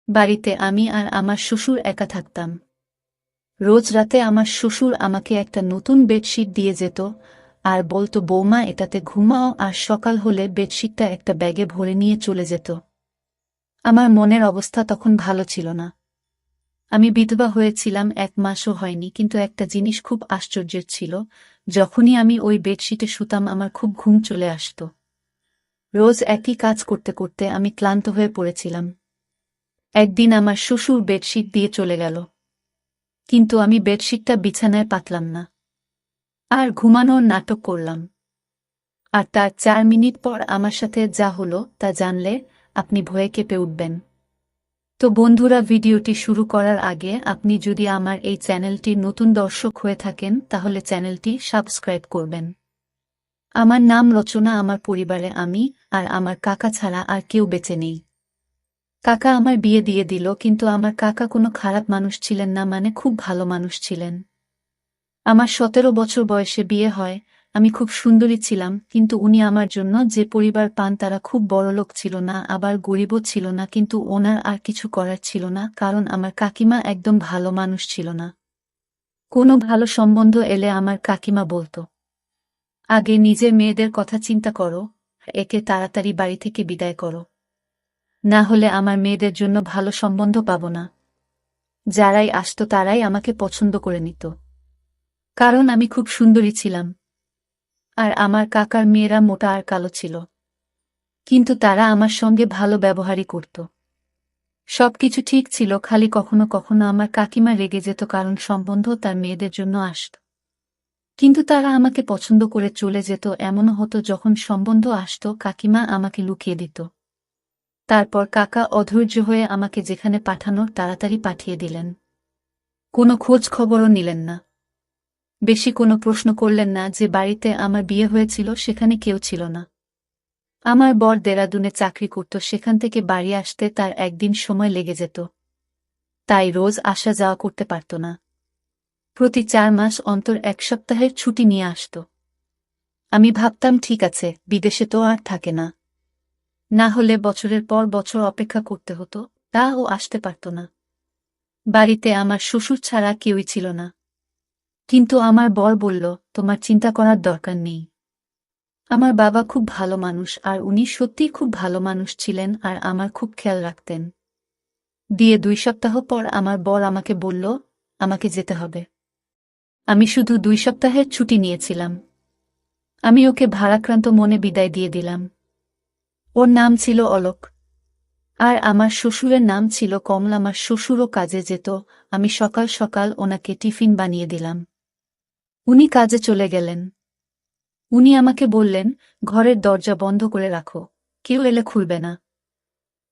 বাড়িতে আমি আর আমার শ্বশুর একা থাকতাম। রোজ রাতে আমার শ্বশুর আমাকে একটা নতুন বেডশিট দিয়ে যেত আর বলতো, বৌমা, এটাতে ঘুমাও, আর সকাল হলে বেডশিটটা একটা ব্যাগে ভরে নিয়ে চলে যেত। আমার মনের অবস্থা তখন ভালো ছিল না। আমি বিধবা হয়েছিলাম, 1 মাসও হয়নি, কিন্তু একটা জিনিস খুব আশ্চর্যের ছিল, যখনই আমি ওই বেডশিটে শুতাম আমার খুব ঘুম চলে আসত। রোজ একই কাজ করতে করতে আমি ক্লান্ত হয়ে পড়েছিলাম। একদিন আমার শ্বশুর বেডশিট দিয়ে চলে গেল, কিন্তু আমি বেডশিটটা বিছানায় পাতলাম না, আর ঘুমানোর নাটক করলাম। আর তার 4 মিনিট পর আমার সাথে যা হলো তা জানলে আপনি ভয়ে কেঁপে উঠবেন। তো বন্ধুরা, ভিডিওটি শুরু করার আগে আপনি যদি আমার এই চ্যানেলটির নতুন দর্শক হয়ে থাকেন তাহলে চ্যানেলটি সাবস্ক্রাইব করবেন। আমার নাম রচনা। আমার পরিবারে আমি আর আমার কাকা ছাড়া আর কেউ বেঁচে নেই। কাকা আমার বিয়ে দিয়ে দিল, কিন্তু আমার কাকা কোনো খারাপ মানুষ ছিলেন না, মানে খুব ভালো মানুষ ছিলেন। আমার 17 বছর বয়সে বিয়ে হয়। আমি খুব সুন্দরী ছিলাম, কিন্তু উনি আমার জন্য যে পরিবার পান তারা খুব বড়লোক ছিল না, আবার গরিবও ছিল না, কিন্তু ওনার আর কিছু করার ছিল না, কারণ আমার কাকিমা একদম ভালো মানুষ ছিল না। কোনো ভালো সম্বন্ধ এলে আমার কাকিমা বলতো, আগে নিজের মেয়েদের কথা চিন্তা করো, একে তাড়াতাড়ি বাড়ি থেকে বিদায় করো, না হলে আমার মেয়েদের জন্য ভালো সম্বন্ধ পাবো না। যারাই আসতো তারাই আমাকে পছন্দ করে নিত, কারণ আমি খুব সুন্দরী ছিলাম। আর আমার কাকার মেয়েরা মোটা আর কালো ছিল, কিন্তু তারা আমার সঙ্গে ভালো ব্যবহারই করত। সবকিছু ঠিক ছিল, খালি কখনো কখনো আমার কাকিমা রেগে যেত, কারণ সম্বন্ধ তার মেয়েদের জন্য আসত। কিন্তু তারা আমাকে পছন্দ করে চলে যেত। এমনও হতো যখন সম্বন্ধ আসত কাকিমা আমাকে লুকিয়ে দিত। তারপর কাকা অধৈর্য হয়ে আমাকে যেখানে পাঠানোর তাড়াতাড়ি পাঠিয়ে দিলেন। কোনো খোঁজ খবরও নিলেন না, বেশি কোনো প্রশ্ন করলেন না। যে বাড়িতে আমার বিয়ে হয়েছিল সেখানে কেউ ছিল না। আমার বর দেরাদুনে চাকরি করত, সেখান থেকে বাড়ি আসতে তার একদিন সময় লেগে যেত, তাই রোজ আসা যাওয়া করতে পারত না। প্রতি 4 মাস অন্তর 1 সপ্তাহের ছুটি নিয়ে আসত। আমি ভাবতাম, ঠিক আছে, বিদেশে তো আর থাকে না, না হলে বছরের পর বছর অপেক্ষা করতে হতো, তা ও আসতে পারত না। বাড়িতে আমার শ্বশুর ছাড়া কেউই ছিল না, কিন্তু আমার বর বলল, তোমার চিন্তা করার দরকার নেই। আমার বাবা খুব ভালো মানুষ, আর উনি সত্যিই খুব ভালো মানুষ ছিলেন, আর আমার খুব খেয়াল রাখতেন। দিয়ে 2 সপ্তাহ পর আমার বর আমাকে বলল, আমাকে যেতে হবে। আমি শুধু 2 সপ্তাহের ছুটি নিয়েছিলাম। আমি ওকে ভারাক্রান্ত মনে বিদায় দিয়ে দিলাম। ওর নাম ছিল অলোক, আর আমার শ্বশুরের নাম ছিল কমল। আমার শ্বশুরও কাজে যেত, আমি সকাল সকাল ওনাকে টিফিন বানিয়ে দিলাম। উনি কাজে চলে গেলেন। উনি আমাকে বললেন, ঘরের দরজা বন্ধ করে রাখো, কেউ এলে খুলবে না।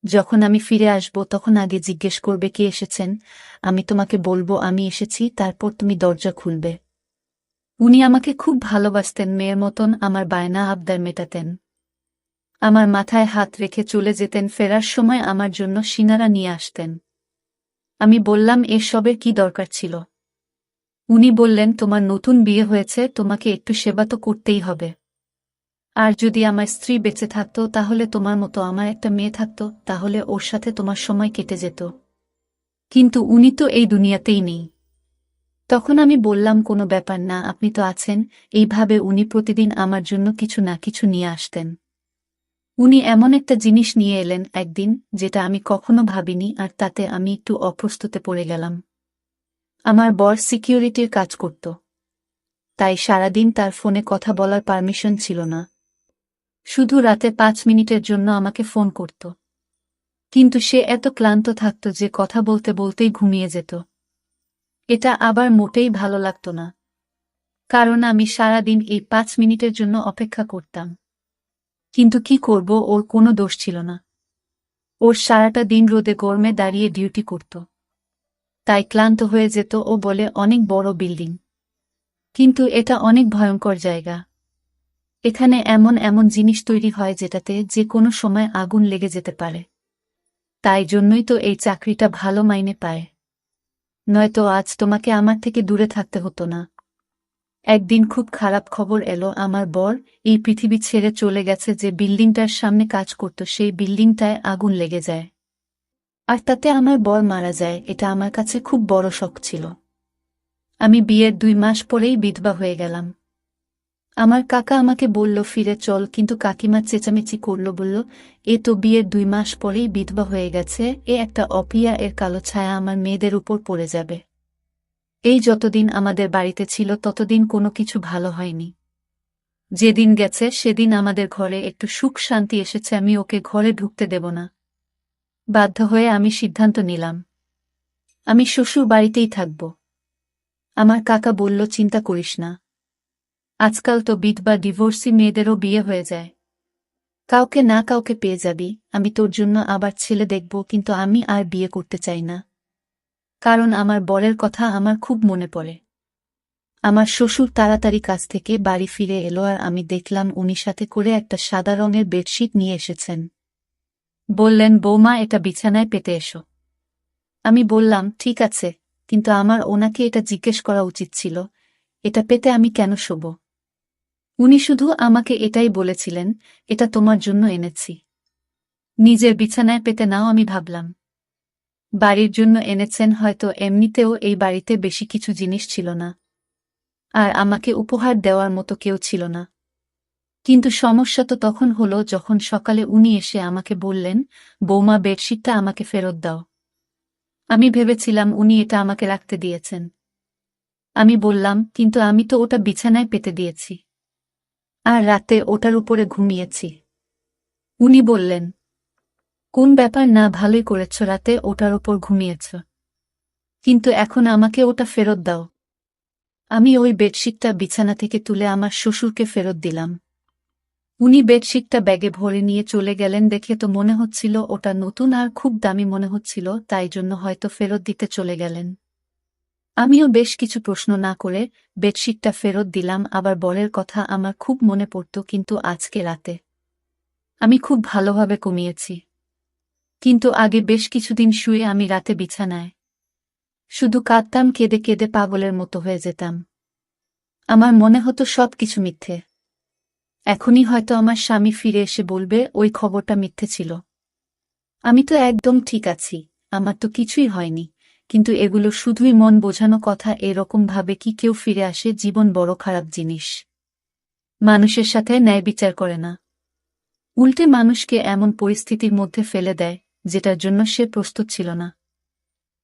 যখন আমি ফিরে আসব তখন আগে জিজ্ঞেস করবে কে এসেছেন, আমি তোমাকে বলবো আমি এসেছি, তারপর তুমি দরজা খুলবে। উনি আমাকে খুব ভালোবাসতেন, মেয়ের মতন আমার বায়না আবদার মেটাতেন। আমার মাথায় হাত রেখে চলে যেতেন, ফেরার সময় আমার জন্য সিনারা নিয়ে আসতেন। আমি বললাম, এসবের কি দরকার ছিল? উনি বললেন, তোমার নতুন বিয়ে হয়েছে, তোমাকে একটু সেবা তো করতেই হবে। আর যদি আমার স্ত্রী বেঁচে থাকতো তাহলে তোমার মতো আমার একটা মেয়ে থাকতো, তাহলে ওর সাথে তোমার সময় কেটে যেত। কিন্তু উনি তো এই দুনিয়াতেই নেই। তখন আমি বললাম, কোনো ব্যাপার না, আপনি তো আছেন। এইভাবে উনি প্রতিদিন আমার জন্য কিছু না কিছু নিয়ে আসতেন। উনি এমন একটা জিনিস নিয়ে এলেন একদিন, যেটা আমি কখনো ভাবিনি, আর তাতে আমি একটু অপ্রস্তুতে পড়ে গেলাম। আমার বর সিকিউরিটির কাজ করত, তাই সারাদিন তার ফোনে কথা বলার পারমিশন ছিল না। শুধু রাতে 5 মিনিটের জন্য আমাকে ফোন করত, কিন্তু সে এত ক্লান্ত থাকত যে কথা বলতে বলতেই ঘুমিয়ে যেত। এটা আবার মোটেই ভালো লাগত না, কারণ আমি সারাদিন এই 5 মিনিটের জন্য অপেক্ষা করতাম। কিন্তু কি করব, ওর কোনো দোষ ছিল না। ওর সারাটা দিন রোদে গরমে দাঁড়িয়ে ডিউটি করত, তাই ক্লান্ত হয়ে যেত। ও বলে, অনেক বড় বিল্ডিং, কিন্তু এটা অনেক ভয়ঙ্কর জায়গা। এখানে এমন এমন জিনিস তৈরি হয় যেটাতে যে কোনো সময় আগুন লেগে যেতে পারে। তাই জন্যই তো এই চাকরিটা ভালো মাইনে পায়, নয়তো আজ তোমাকে আমার থেকে দূরে থাকতে হতো না। একদিন খুব খারাপ খবর এলো, আমার বর এই পৃথিবী ছেড়ে চলে গেছে। যে বিল্ডিংটার সামনে কাজ করত সেই বিল্ডিংটায় আগুন লেগে যায়। আর তাতে আমার বর মারা যায়, এটা আমার কাছে খুব বড় শক ছিল। আমি বিয়ের 2 মাস পরেই বিধবা হয়ে গেলাম। আমার কাকা আমাকে বলল ফিরে চল, কিন্তু কাকিমা চেঁচামেচি করল, বলল এ তো বিয়ের 2 মাস পরেই বিধবা হয়ে গেছে, এ একটা অপ্রিয়া, এর কালো ছায়া আমার মেয়েদের উপর পড়ে যাবে। এই যতদিন আমাদের বাড়িতে ছিল ততদিন কোনো কিছু ভালো হয়নি। যেদিন গেছে সেদিন আমাদের ঘরে একটু সুখ শান্তি এসেছে, আমি ওকে ঘরে ঢুকতে দেব না। বাধ্য হয়ে আমি সিদ্ধান্ত নিলাম আমি শ্বশুর বাড়িতেই থাকব। আমার কাকা বলল চিন্তা করিস না, আজকাল তো বিধবা ডিভোর্সি মেয়েদেরও বিয়ে হয়ে যায়, কাউকে না কাউকে পেয়ে যাবি, আমি তোর জন্য আবার ছেলে দেখব, কিন্তু আমি আর বিয়ে করতে চাই না, কারণ আমার বরের কথা আমার খুব মনে পড়ে। আমার শ্বশুর তাড়াতাড়ি কাজ থেকে বাড়ি ফিরে এলো আর আমি দেখলাম উনি সাথে করে একটা সাদা রঙের বেডশিট নিয়ে এসেছেন। বললেন বৌমা এটা বিছানায় পেতে এসো। আমি বললাম ঠিক আছে, কিন্তু আমার ওনাকে এটা জিজ্ঞেস করা উচিত ছিল, এটা পেতে আমি কেন শোব। উনি শুধু আমাকে এটাই বলেছিলেন, এটা তোমার জন্য এনেছি, নিজের বিছানায় পেতে নাও। আমি ভাবলাম বাড়ির জন্য এনেছেন, হয়তো এমনিতেও এই বাড়িতে বেশি কিছু জিনিস ছিল না, আর আমাকে উপহার দেওয়ার মতো কেউ ছিল না। কিন্তু সমস্যা তো তখন হলো যখন সকালে উনি এসে আমাকে বললেন বৌমা বেডশিটটা আমাকে ফেরত দাও। আমি ভেবেছিলাম উনি এটা আমাকে রাখতে দিয়েছেন। আমি বললাম কিন্তু আমি তো ওটা বিছানায় পেতে দিয়েছি, আর রাতে ওটার উপরে ঘুমিয়েছি। উনি বললেন কোন ব্যাপার না, ভালোই করেছ, রাতে ওটার ওপর ঘুমিয়েছ, কিন্তু এখন আমাকে ওটা ফেরত দাও। আমি ওই বেডশিটটা বিছানা থেকে তুলে আমার শ্বশুরকে ফেরত দিলাম। উনি বেডশিটটা ব্যাগে ভরে নিয়ে চলে গেলেন, দেখে তো মনে হচ্ছিল ওটা নতুন আর খুব দামি মনে হচ্ছিল, তাই জন্য হয়তো ফেরত দিতে চলে গেলেন। আমিও বেশ কিছু প্রশ্ন না করে বেডশিটটা ফেরত দিলাম। আবার বরের কথা আমার খুব মনে পড়ত, কিন্তু আজকে রাতে আমি খুব ভালোভাবে ঘুমিয়েছি। কিন্তু আগে বেশ কিছুদিন শুয়ে আমি রাতে বিছানায় শুধু কাঁদতাম, কেঁদে কেঁদে পাগলের মতো হয়ে যেতাম। আমার মনে হতো সব কিছু মিথ্যে। এখনই হয়তো আমার স্বামী ফিরে এসে বলবে ওই খবরটা মিথ্যে ছিল। আমি তো একদম ঠিক আছি, আমার তো কিছুই হয়নি, কিন্তু এগুলো শুধুই মন বোঝানো কথা। এরকম ভাবে কি কেউ ফিরে আসে? জীবন বড় খারাপ জিনিস, মানুষের সাথে ন্যায় বিচার করে না, উল্টে মানুষকে এমন পরিস্থিতির মধ্যে ফেলে দেয় যেটার জন্য সে প্রস্তুত ছিল না।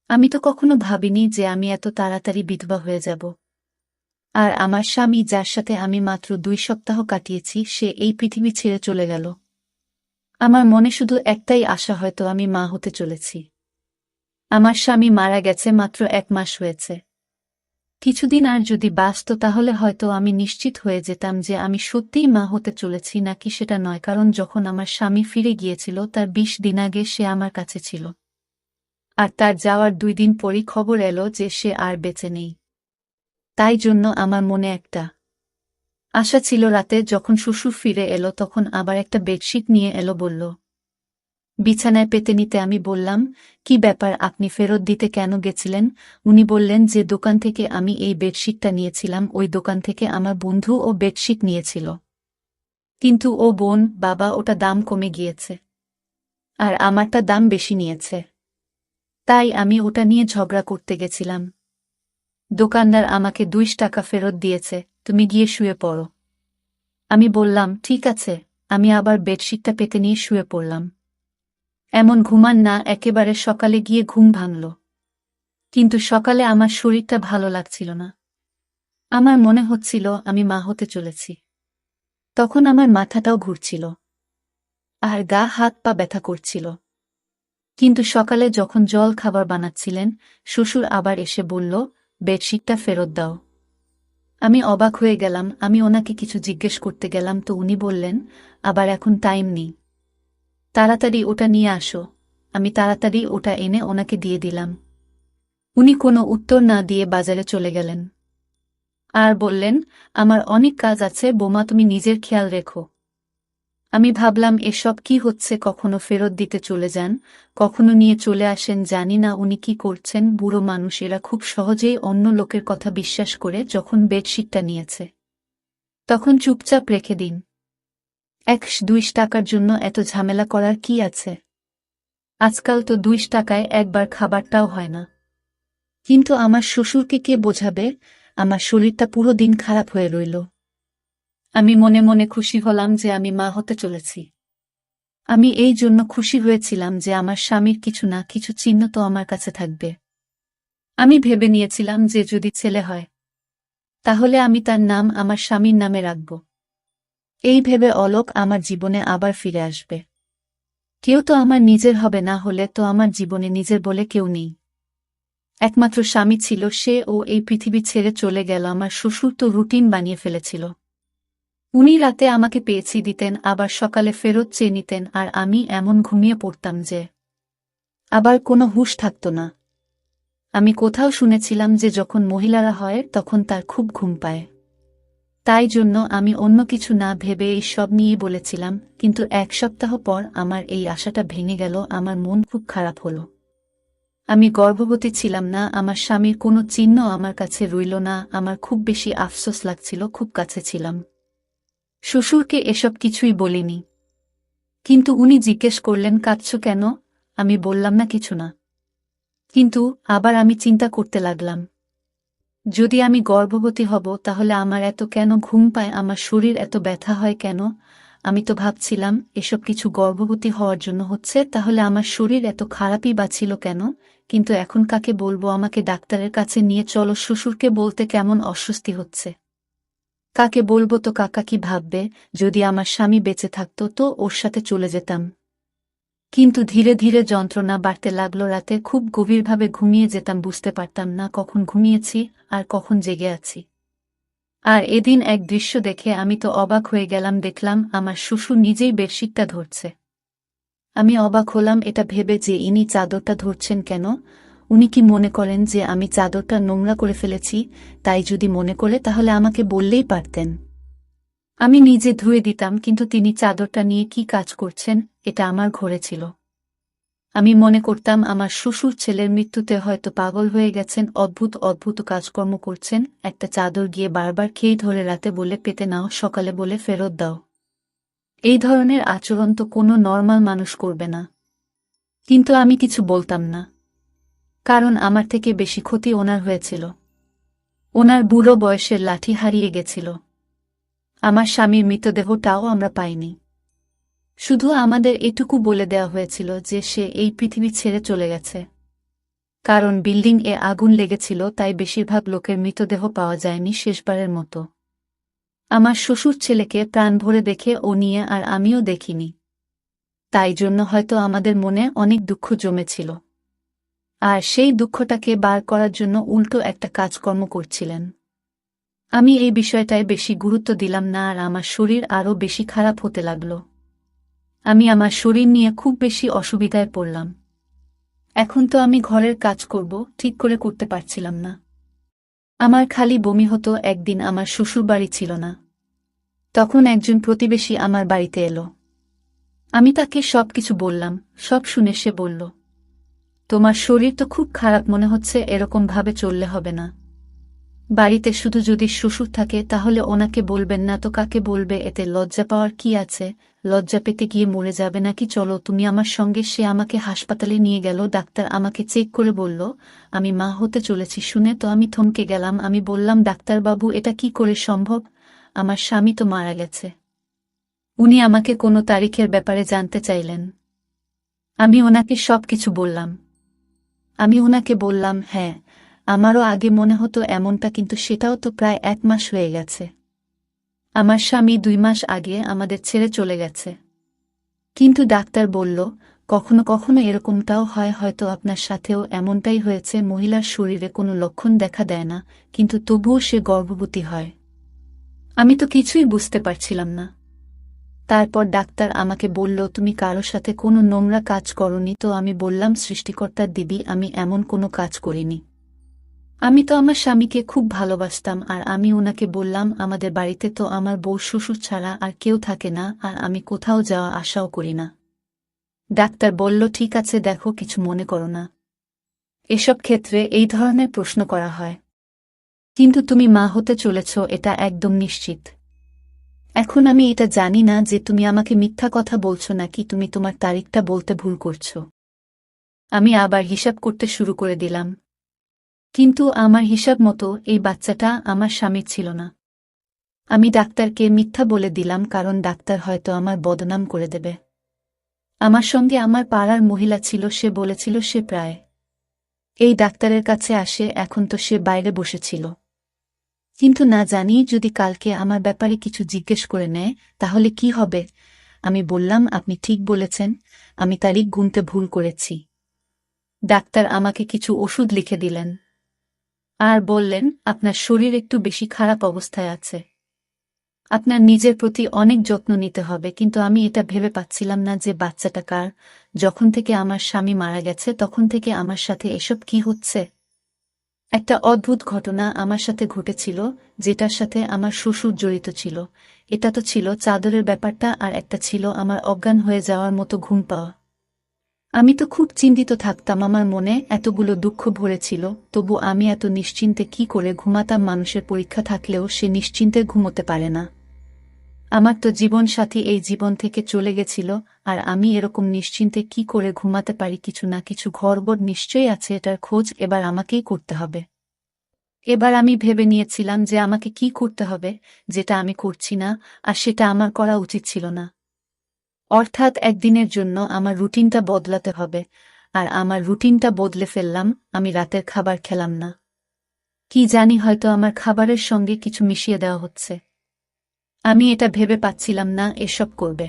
আমি তো কখনো ভাবিনি যে আমি এত তাড়াতাড়ি বিধবা হয়ে যাব। আর আমার স্বামী, যার সাথে আমি মাত্র 2 সপ্তাহ কাটিয়েছি, সে এই পৃথিবী ছেড়ে চলে গেল। আমার মনে শুধু একটাই আশা, হয়তো আমি মা হতে চলেছি। আমার স্বামী মারা গেছে মাত্র 1 মাস হয়েছে। কিছুদিন আর যদি বাঁচত তাহলে হয়তো আমি নিশ্চিত হয়ে যেতাম যে আমি সত্যিই মা হতে চলেছি নাকি সেটা নয়, কারণ যখন আমার স্বামী ফিরে গিয়েছিল তার 20 দিন আগে সে আমার কাছে ছিল, আর তার যাওয়ার 2 দিন পরই খবর এলো যে সে আর বেঁচে নেই। তাই জন্য আমার মনে একটা আশা ছিল। রাতে যখন শ্বশুর ফিরে এলো তখন আবার একটা বেডশিট নিয়ে এলো, বলল বিছানায় পেতে নিতে। আমি বললাম কি ব্যাপার, আপনি ফেরত দিতে কেন গেছিলেন? উনি বললেন যে দোকান থেকে আমি এই বেডশিটটা নিয়েছিলাম, ওই দোকান থেকে আমার বন্ধু ও বেডশিট নিয়েছিল, কিন্তু ও বোন বাবা ওটা দাম কমে গিয়েছে, আর আমারটা দাম বেশি নিয়েছে, তাই আমি ওটা নিয়ে ঝগড়া করতে গেছিলাম। দোকানদার আমাকে 2 টাকা ফেরত দিয়েছে, তুমি গিয়ে শুয়ে পড়ো। আমি বললাম ঠিক আছে। আমি আবার বেডশিটটা পেতে নিয়ে শুয়ে পড়লাম। এমন ঘুমান না, একেবারে সকালে গিয়ে ঘুম ভাঙল, কিন্তু সকালে আমার শরীরটা ভালো লাগছিল না। আমার মনে হচ্ছিল আমি মা হতে চলেছি। তখন আমার মাথাটাও ঘুরছিল, আর গা হাত পা ব্যথা করছিল। কিন্তু সকালে যখন জল খাবার বানাচ্ছিলেন, শ্বশুর আবার এসে বলল বেডশিটটা ফেরত দাও। আমি অবাক হয়ে গেলাম। আমি ওনাকে কিছু জিজ্ঞেস করতে গেলাম তো উনি বললেন আবার এখন টাইম নেই, তাড়াতাড়ি ওটা নিয়ে আসো। আমি তাড়াতাড়ি ওটা এনে ওনাকে দিয়ে দিলাম। উনি কোনো উত্তর না দিয়ে বাজারে চলে গেলেন আর বললেন আমার অনেক কাজ আছে বোমা, তুমি নিজের খেয়াল রেখো। আমি ভাবলাম এসব কি হচ্ছে, কখনো ফেরত দিতে চলে যান, কখনো নিয়ে চলে আসেন, জানি না উনি কি করছেন। বুড়ো মানুষ, এরা খুব সহজেই অন্য লোকের কথা বিশ্বাস করে। যখন বেডশিটটা নিয়েছে তখন চুপচাপ রেখে দিন। 1-2 টাকার জন্য এত ঝামেলা করার কি আছে? আজকাল তো 2 টাকায় একবার খাবারটাও হয় না। কিন্তু আমার শ্বশুরকে কে বোঝাবে? আমার শরীরটা পুরো দিন খারাপ হয়ে রইল। আমি মনে মনে খুশি হলাম যে আমি মা হতে চলেছি। আমি এই জন্য খুশি হয়েছিলাম যে আমার স্বামীর কিছু না কিছু চিহ্ন তো আমার কাছে থাকবে। আমি ভেবে নিয়েছিলাম যে যদি ছেলে হয় তাহলে আমি তার নাম আমার স্বামীর নামে রাখব। এই ভেবে অলোক আমার জীবনে আবার ফিরে আসবে। কেউ তো আমার নিজের হবে, না হলে তো আমার জীবনে নিজের বলে কেউ নেই। একমাত্র স্বামী ছিল সে, ও এই পৃথিবী ছেড়ে চলে গেল। আমার শ্বশুর তো রুটিন বানিয়ে ফেলেছিল। উনি রাতে আমাকে পেয়েছি দিতেন, আবার সকালে ফেরত চেয়ে নিতেন, আর আমি এমন ঘুমিয়ে পড়তাম যে আবার কোনো হুঁশ থাকত না। আমি কোথাও শুনেছিলাম যে যখন মহিলারা হয় তখন তার খুব ঘুম পায়। তাই জন্য আমি অন্য কিছু না ভেবে এই সব নিয়েই বলেছিলাম, কিন্তু 1 সপ্তাহ পর আমার এই আশাটা ভেঙে গেল। আমার মন খুব খারাপ হলো। আমি গর্ভবতী ছিলাম না, আমার স্বামীর কোনো চিহ্ন আমার কাছে রইল না। আমার খুব বেশি আফসোস লাগছিল, খুব কাছে ছিলাম। শ্বশুরকে এসব কিছুই বলিনি, কিন্তু উনি জিজ্ঞেস করলেন কাঁদছ কেন? আমি বললাম না, কিছু না। কিন্তু আবার আমি চিন্তা করতে লাগলাম, যদি আমি গর্ভবতী হব তাহলে আমার এত কেন ঘুম পায়, আমার শরীর এত ব্যথা হয় কেন? আমি তো ভাবছিলাম এসব কিছু গর্ভবতী হওয়ার জন্য হচ্ছে, তাহলে আমার শরীর এত খারাপই বা ছিল কেন? কিন্তু এখন কাকে বলবো? আমাকে ডাক্তারের কাছে নিয়ে চলো। শ্বশুরকে বলতে কেমন অস্বস্তি হচ্ছে। কাকে বলবো? তো কাকা কি ভাববে? যদি আমার স্বামী বেঁচে থাকতো তো ওর সাথে চলে যেতাম। কিন্তু ধীরে ধীরে যন্ত্রণা বাড়তে লাগলো। রাতে খুব গভীরভাবে ঘুমিয়ে যেতাম, বুঝতে পারতাম না কখন ঘুমিয়েছি আর কখন জেগে আছি। আর এদিন এক দৃশ্য দেখে আমি তো অবাক হয়ে গেলাম। দেখলাম আমার শ্বশুর নিজেই বেডশিটটা ধরছে। আমি অবাক হলাম এটা ভেবে যে ইনি চাদরটা ধরছেন কেন। উনি কি মনে করেন যে আমি চাদরটা নোংরা করে ফেলেছি? তাই যদি মনে করে তাহলে আমাকে বললেই পারতেন, আমি নিজে ধুয়ে দিতাম। কিন্তু তিনি চাদরটা নিয়ে কি কাজ করছেন? এটা আমার ঘরে ছিল। আমি মনে করতাম আমার শ্বশুর ছেলের মৃত্যুতে হয়তো পাগল হয়ে গেছেন, অদ্ভুত অদ্ভুত কাজকর্ম করছেন। একটা চাদর গিয়ে বারবার খেয়ে ধরে, রাতে বলে পেতে নাও, সকালে বলে ফেরত দাও। এই ধরনের আচরণ তো কোনো নর্মাল মানুষ করবে না। কিন্তু আমি কিছু বলতাম না, কারণ আমার থেকে বেশি ক্ষতি ওনার হয়েছিল। ওনার বুড়ো বয়সের লাঠি হারিয়ে গেছিল। আমার স্বামীর মৃতদেহটাও আমরা পাইনি। শুধু আমাদের এটুকু বলে দেওয়া হয়েছিল যে সে এই পৃথিবী ছেড়ে চলে গেছে। কারণ বিল্ডিং এ আগুন লেগেছিল, তাই বেশিরভাগ লোকের মৃতদেহ পাওয়া যায়নি শেষবারের মতো। আমার শ্বশুর ছেলেকে প্রাণ ভরে দেখে ও নিয়ে আর আমিও দেখিনি। তাই জন্য হয়তো আমাদের মনে অনেক দুঃখ জমেছিল। আর সেই দুঃখটাকে বার করার জন্য উল্টো একটা কাজকর্ম করছিলেন। আমি এই বিষয়টায় বেশি গুরুত্ব দিলাম না, আর আমার শরীর আরও বেশি খারাপ হতে লাগল। আমি আমার শরীর নিয়ে খুব বেশি অসুবিধায় পড়লাম। এখন তো আমি ঘরের কাজ করব ঠিক করে করতে পারছিলাম না। আমার খালি বমি হতো। একদিন আমার শ্বশুরবাড়ি ছিল না, তখন একজন প্রতিবেশী আমার বাড়িতে এলো। আমি তাকে সবকিছু বললাম। সব শুনে সে বলল, তোমার শরীর তো খুব খারাপ মনে হচ্ছে, এরকম ভাবে চললে হবে না। বাড়িতে শুধু যদি শ্বশুর থাকে তাহলে ওনাকে বলবেন না তো কাকে বলবে? এতে লজ্জা পাওয়ার কি আছে? লজ্জা পেতে গিয়ে মরে যাবে নাকি? চলো তুমি আমার সঙ্গে। সে আমাকে হাসপাতালে নিয়ে গেল। ডাক্তার আমাকে চেক করে বলল আমি মা হতে চলেছি। শুনে তো আমি থমকে গেলাম। আমি বললাম, ডাক্তারবাবু এটা কি করে সম্ভব? আমার স্বামী তো মারা গেছে। উনি আমাকে কোনো তারিখের ব্যাপারে জানতে চাইলেন। আমি ওনাকে সবকিছু বললাম। আমি ওনাকে বললাম, হ্যাঁ আমারও আগে মনে হতো এমনটা, কিন্তু সেটাও তো প্রায় 1 মাস হয়ে গেছে। আমার স্বামী 2 মাস আগে আমাদের ছেড়ে চলে গেছে। কিন্তু ডাক্তার বলল কখনো কখনো এরকমটাও হয়, হয়তো আপনার সাথেও এমনটাই হয়েছে। মহিলার শরীরে কোনো লক্ষণ দেখা দেয় না, কিন্তু তবুও সে গর্ভবতী হয়। আমি তো কিছুই বুঝতে পারছিলাম না। তারপর ডাক্তার আমাকে বলল, তুমি কারো সাথে কোনো নোংরা কাজ করনি তো? আমি বললাম, সৃষ্টিকর্তার দিবি আমি এমন কোনো কাজ করিনি। আমি তো আমার স্বামীকে খুব ভালোবাসতাম। আর আমি ওনাকে বললাম, আমাদের বাড়িতে তো আমার বউ শ্বশুর ছাড়া আর কেউ থাকে না, আর আমি কোথাও যাওয়া আশাও করি না। ডাক্তার বলল, ঠিক আছে দেখো, কিছু মনে করো না। এসব ক্ষেত্রে এই ধরনের প্রশ্ন করা হয়। কিন্তু তুমি মা হতে চলেছ এটা একদম নিশ্চিত। এখন আমি এটা জানি না যে তুমি আমাকে মিথ্যা কথা বলছো নাকি তুমি তোমার তারিখটা বলতে ভুল করছো। আমি আবার হিসাব করতে শুরু করে দিলাম। কিন্তু আমার হিসাব মতো এই বাচ্চাটা আমার স্বামীর ছিল না। আমি ডাক্তারকে মিথ্যা বলে দিলাম, কারণ ডাক্তার হয়তো আমার বদনাম করে দেবে। আমার সঙ্গে আমার পাড়ার মহিলা ছিল, সে বলেছিল সে প্রায় এই ডাক্তারের কাছে আসে, এখন তো সে বাইরে বসেছিল। কিন্তু না জানি যদি কালকে আমার ব্যাপারে কিছু জিজ্ঞেস করে নেয় তাহলে কি হবে। আমি বললাম, আপনি ঠিক বলেছেন, আমি তারিখ গুনতে ভুল করেছি। ডাক্তার আমাকে কিছু ওষুধ লিখে দিলেন আর বললেন, আপনার শরীর একটু বেশি খারাপ অবস্থায় আছে, আপনার নিজের প্রতি অনেক যত্ন নিতে হবে। কিন্তু আমি এটা ভেবে পাচ্ছিলাম না যে বাচ্চাটা কার। যখন থেকে আমার স্বামী মারা গেছে তখন থেকে আমার সাথে এসব কি হচ্ছে। একটা অদ্ভুত ঘটনা আমার সাথে ঘটেছিল, যেটার সাথে আমার শ্বশুর জড়িত ছিল। এটা তো ছিল চাদরের ব্যাপারটা, আর একটা ছিল আমার অজ্ঞান হয়ে যাওয়ার মতো ঘুম পাওয়া। আমি তো খুব চিন্তিত থাকতাম, আমার মনে এতগুলো দুঃখ ভরেছিল, তবু আমি এত নিশ্চিন্তে কি করে ঘুমাতাম। মানুষের পরীক্ষা থাকলেও সে নিশ্চিন্তে ঘুমোতে পারে না। আমার তো জীবন সাথী এই জীবন থেকে চলে গেছিল, আর আমি এরকম নিশ্চিন্তে কি করে ঘুমাতে পারি। কিছু না কিছু গড়বড় নিশ্চয়ই আছে, এটার খোঁজ এবার আমাকেই করতে হবে। এবার আমি ভেবে নিয়েছিলাম যে আমাকে কি করতে হবে, যেটা আমি করছি না, আর সেটা আমার করা উচিত ছিল না। অর্থাৎ একদিনের জন্য আমার রুটিনটা বদলাতে হবে। আর আমার রুটিনটা বদলে ফেললাম, আমি রাতের খাবার খেলাম না। কি জানি, হয়তো আমার খাবারের সঙ্গে কিছু মিশিয়ে দেওয়া হচ্ছে। আমি এটা ভেবে পাচ্ছিলাম না এসব করবে।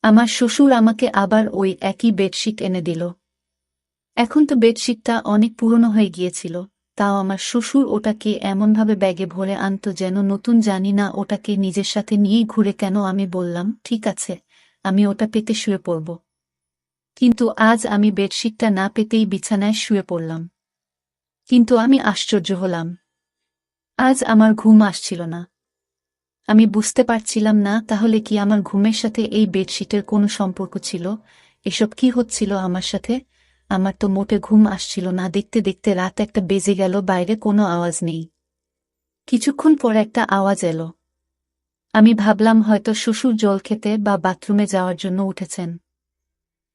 আমার শ্বশুর আমাকে আবার ওই একই বেডশিট এনে দিল। এখন তো বেডশিটটা অনেক পুরনো হয়ে গিয়েছিল, তাও আমার শ্বশুর ওটাকে এমনভাবে ব্যাগে ভরে আনত যেন নতুন। জানি না ওটাকে নিজের সাথে নিয়েই ঘুরে কেন। আমি বললাম, ঠিক আছে, আমি ওটা পেতে শুয়ে পড়ব। কিন্তু আজ আমি বেডশিটটা না পেতেই বিছানায় শুয়ে পড়লাম। কিন্তু আমি আশ্চর্য হলাম, আজ আমার ঘুম আসছিল না। আমি বুঝতে পারছিলাম না তাহলে কি আমার ঘুমের সাথে এই বেডশিটের কোনো সম্পর্ক ছিল। এসব কি হচ্ছিল আমার সাথে। আমার তো মোটে ঘুম আসছিল না। দেখতে দেখতে রাত একটা বেজে গেল, বাইরে কোনো আওয়াজ নেই। কিছুক্ষণ পর একটা আওয়াজ এলো। আমি ভাবলাম হয়তো শ্বশুর জল খেতে বা বাথরুমে যাওয়ার জন্য উঠেছেন।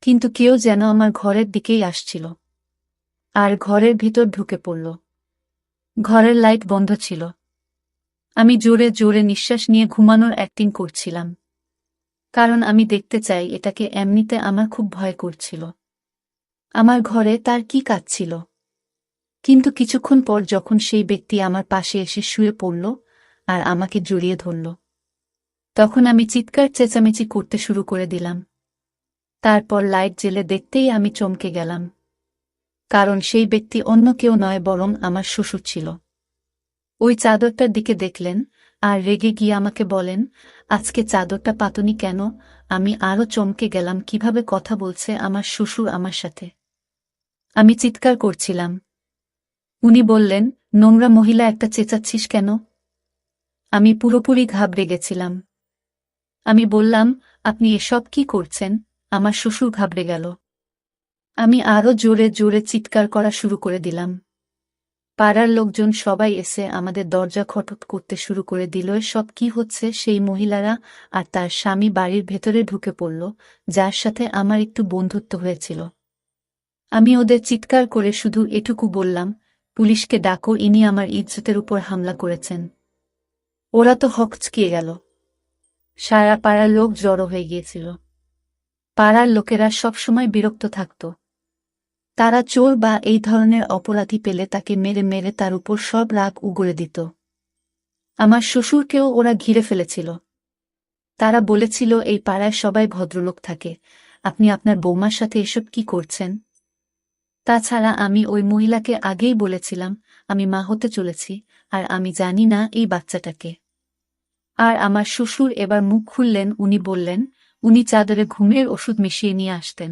কিন্তু কেউ যেন আমার ঘরের দিকেই আসছিল, আর ঘরের ভিতর ঢুকে পড়ল। ঘরের লাইট বন্ধ ছিল। আমি জোরে জোরে নিঃশ্বাস নিয়ে ঘুমানোর অ্যাক্টিং করছিলাম, কারণ আমি দেখতে চাই এটাকে। এমনিতে আমার খুব ভয় করছিল। আমার ঘরে তার কি কাজ ছিল। কিন্তু কিছুক্ষণ পর যখন সেই ব্যক্তি আমার পাশে এসে শুয়ে পড়ল আর আমাকে জড়িয়ে ধরল, তখন আমি চিৎকার চেঁচামেচি করতে শুরু করে দিলাম। তারপর লাইট জ্বেলে দেখতেই আমি চমকে গেলাম, কারণ সেই ব্যক্তি অন্য কেউ নয়, বরং আমার শ্বশুর ছিল। ওই চাদরটার দিকে দেখলেন আর রেগে গিয়ে আমাকে বলেন, আজকে চাদরটা পাতনি কেন। আমি আরও চমকে গেলাম, কিভাবে কথা বলছে আমার শ্বশুর আমার সাথে। আমি চিৎকার করছিলাম। উনি বললেন, নোংরা মহিলা একটা, চেঁচাচ্ছিস কেন। আমি পুরোপুরি ঘাবড়ে গেছিলাম। আমি বললাম, আপনি এসব কি করছেন। আমার শ্বশুর ঘাবড়ে গেল। আমি আরও জোরে জোরে চিৎকার করা শুরু করে দিলাম। পাড়ার লোকজন সবাই এসে আমাদের দরজা খটক করতে শুরু করে দিল। সব কি হচ্ছে। সেই মহিলারা আর তার স্বামী বাড়ির ভেতরে ঢুকে পড়ল, যার সাথে আমার একটু বন্ধুত্ব হয়েছিল। আমি ওদের চিৎকার করে শুধু এটুকু বললাম, পুলিশকে ডাকো, ইনি আমার ইজ্জতের উপর হামলা করেছেন। ওরা তো হকচকিয়ে গেল। সারা পাড়ার লোক জড়ো হয়ে গিয়েছিল। পাড়ার লোকেরা সবসময় বিরক্ত থাকত। তারা চোর বা এই ধরনের অপরাধী পেলে তাকে মেরে মেরে তার উপর সব রাগ উগরে দিত। আমার শ্বশুরকেও ওরা ঘিরে ফেলেছিল। তারা বলেছিল, এই পাড়ায় সবাই ভদ্রলোক থাকে, আপনি আপনার বৌমার সাথে এসব কি করছেন। তাছাড়া আমি ওই মহিলাকে আগেই বলেছিলাম আমি মা হতে চলেছি, আর আমি জানি না এই বাচ্চাটাকে। আর আমার শ্বশুর এবার মুখ খুললেন। উনি বললেন, উনি চাদরে ঘুমের ওষুধ মিশিয়ে নিয়ে আসতেন।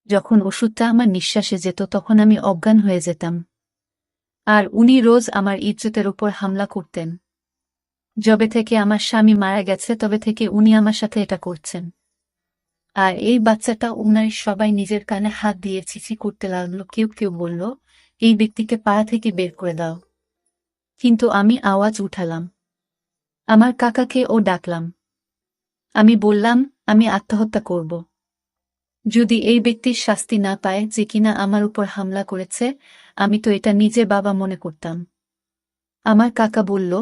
যখন ওষুধটা আমার নিঃশ্বাসে যেত তখন আমি অজ্ঞান হয়ে যেতাম। আর উনি রোজ আমার ইজ্জতের উপর হামলা করতেন। যবে থেকে আমার স্বামী মারা গেছে তবে থেকে উনি আমার সাথে এটা করছেন। আর এই বাচ্চাটা, উনার সবাই নিজের কানে হাত দিয়ে ছিছি করতে লাগলো। কেউ কেউ বলল, এই ব্যক্তিকে পাড়া থেকে বের করে দাও। কিন্তু আমি আওয়াজ উঠালাম। আমার কাকাকে ও ডাকলাম। আমি বললাম, আমি আত্মহত্যা করব। যদি এই ব্যক্তির শাস্তি না পায় যে কিনা আমার উপর হামলা করেছে, আমি তো এটা নিজে বাবা মনে করতাম। আমার কাকা বলল,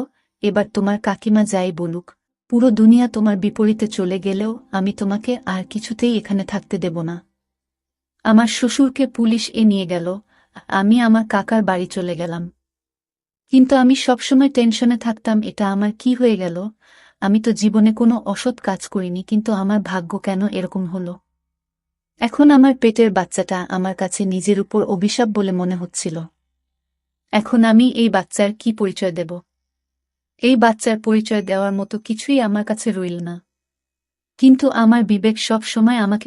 এবার তোমার কাকিমা যাই বলুক, পুরো দুনিয়া তোমার বিপরীতে চলে গেলেও আমি তোমাকে আর কিছুতেই এখানে থাকতে দেব না। আমার শ্বশুরকে পুলিশ নিয়ে গেল, আমি আমার কাকার বাড়ি চলে গেলাম। কিন্তু আমি সবসময় টেনশনে থাকতাম, এটা আমার কি হয়ে গেল? আমি তো জীবনে কোনো অসৎ কাজ করিনি, কিন্তু আমার ভাগ্য কেন এরকম হলো? এখন আমার পেটের বাচ্চাটা আমার কাছে নিজের উপর অভিশাপ বলে মনে হচ্ছিল। এখন আমি এই বাচ্চার কি পরিচয় দেব? এই বাচ্চার পরিচয় দেওয়ার মতো কিছুই আমার কাছে রইল না। কিন্তু আমার বিবেক সব সময় আমাকে